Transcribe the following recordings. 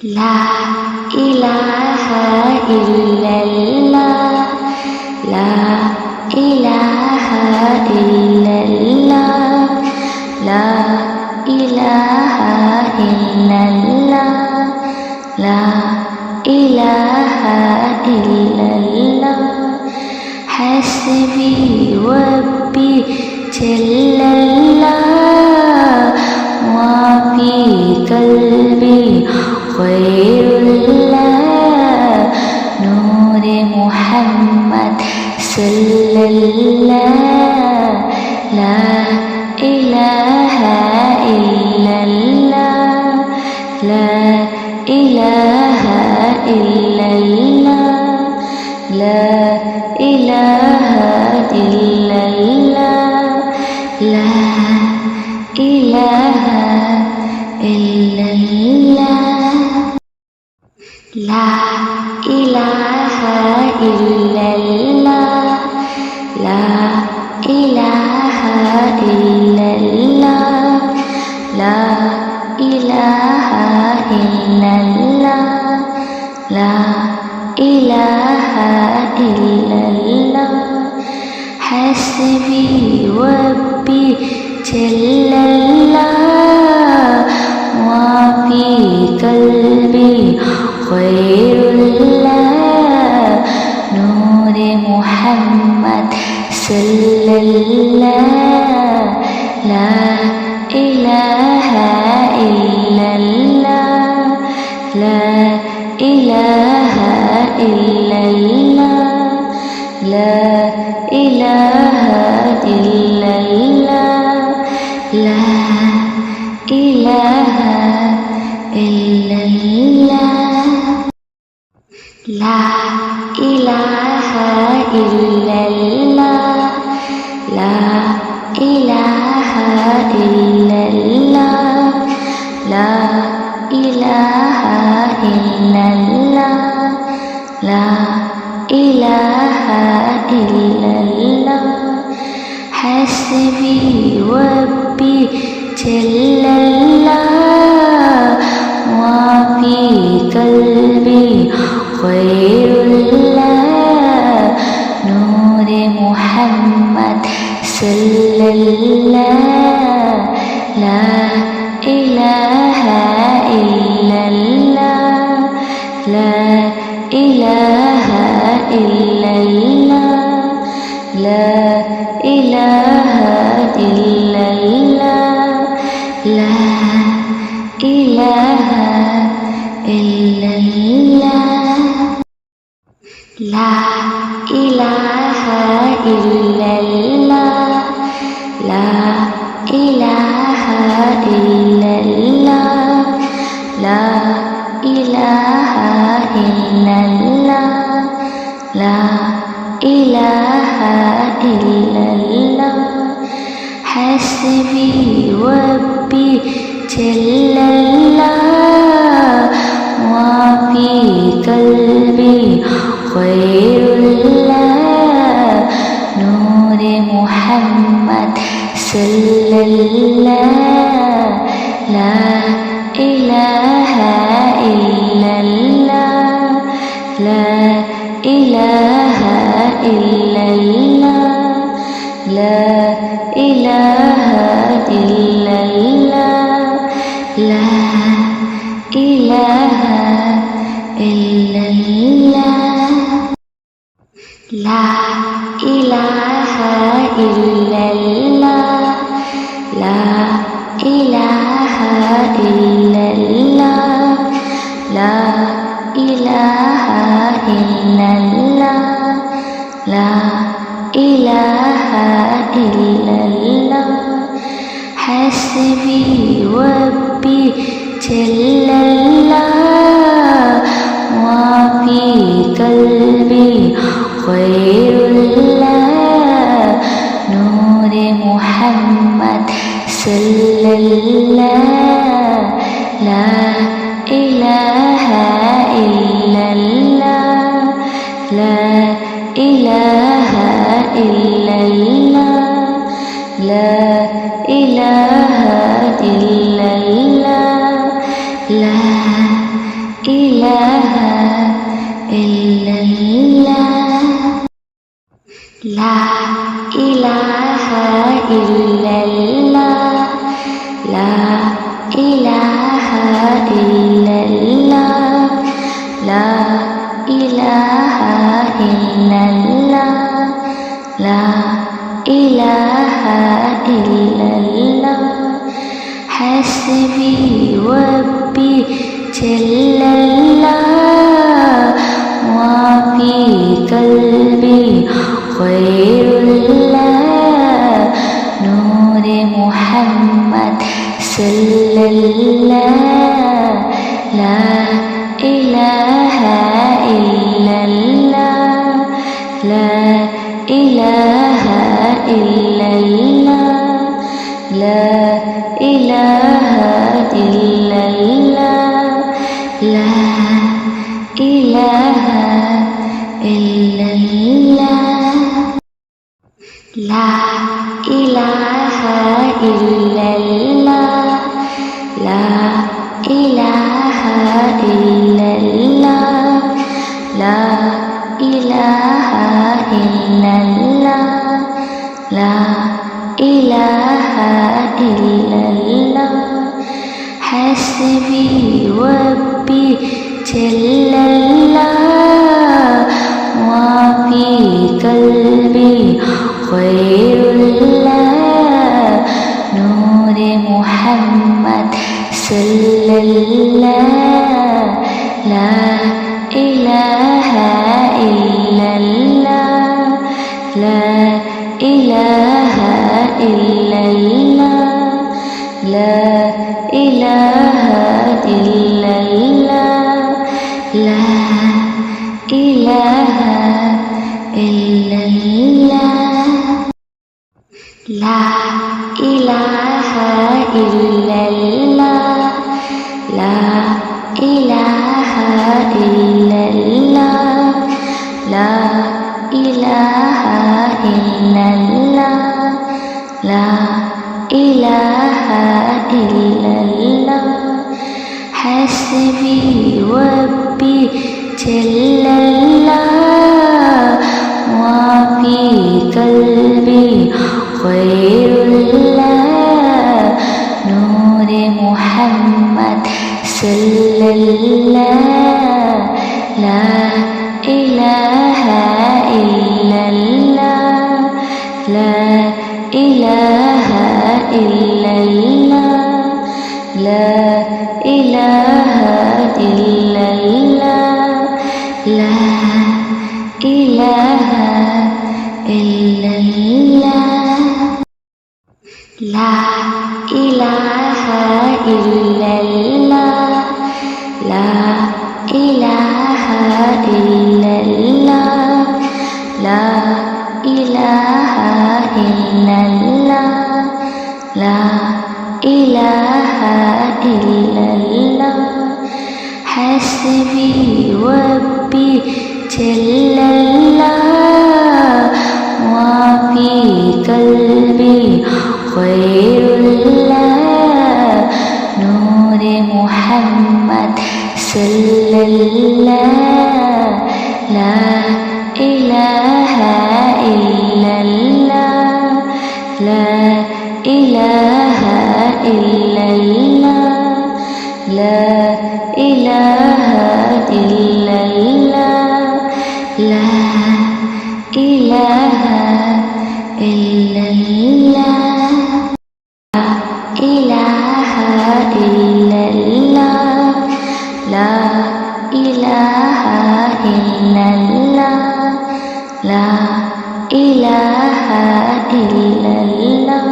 لا إله إلا الله لا إله إلا الله لا إله إلا الله لا إله إلا الله حسبي ربي جل الله وفي قلبي خير الله نور محمد صلى الله لا إله إلا الله لا إله إلا الله لا إله إلا الله لا إله إلا الله لا إله إلا الله لا إله إلا الله لا إله إلا الله لا إله إلا الله حسبي ربي جل الله وفي قلبي خير الله نور محمد صلى الله لا إله إلا الله لا إله إلا الله لا إله إلا الله لا إله إلا الله لا إله إلا الله لا إله إلا الله لا إله إلا الله لا إله إلا الله حسبي ربي جل الله وفي قلبي خير الله نور محمد صلى الله لا إله إلا الله لا إله إلا الله لا إله إلا الله لا إله إلا الله لا إله إلا الله لا إله إلا الله لا إله إلا الله لا إله إلا الله حسبي ربي جل الله وفي قلبي خير الله نور محمد صلى الله لا إله إلا الله لا إله إلا الله لا إله إلا الله لا إله إلا الله لا إله إلا الله لا إله إلا الله لا إله إلا الله لا إله إلا الله حسبي ربي جل الله وفي قلبي خير الله نور محمد صلى الله لا إله إلا الله لا إله إلا الله لا إله إلا الله لا إله إلا الله لا إله إلا الله لا إله إلا الله لا إله إلا الله لا إله إلا الله حسبي ربي جل الله ما في قلبي غير الله نور محمد صلى الله لا إله إلا الله لا إله إلا الله لا إله إلا الله لا إله إلا الله لا إله إلا الله لا إله إلا الله لا إله إلا الله لا إله إلا الله حسبي ربي جل الله ما في قلبي غير الله نور محمد صلى الله لا إله إلا الله لا إله إلا الله لا إله إلا الله لا إله إلا الله لا إله إلا الله لا إله إلا الله لا إله إلا الله لا إله إلا الله حسبي ربي جل الله ما في قلبي غير الله نور محمد صلى الله لا إله إلا الله لا إله إلا الله لا إله إلا الله لا إله إلا الله لا إله إلا الله لا إله إلا الله لا إله إلا الله لا إله إلا الله حسبي ربي جل الله ما في قلبي غير الله نور محمد صلى الله لا إله إلا الله لا إله إلا الله لا إله إلا الله لا إله إلا الله لا إله إلا الله لا إله إلا الله لا إله إلا الله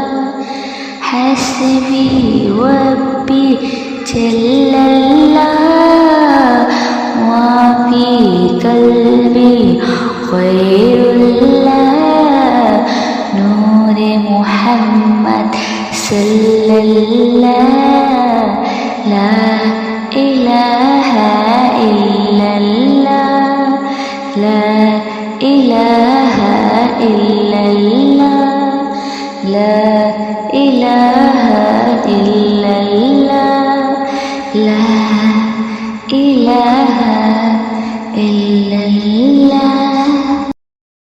حسبي ربي جل الله ما في قلبي غير الله نور محمد صلى الله لا إله إلا الله لا إله إلا الله لا إله إلا الله لا إله إله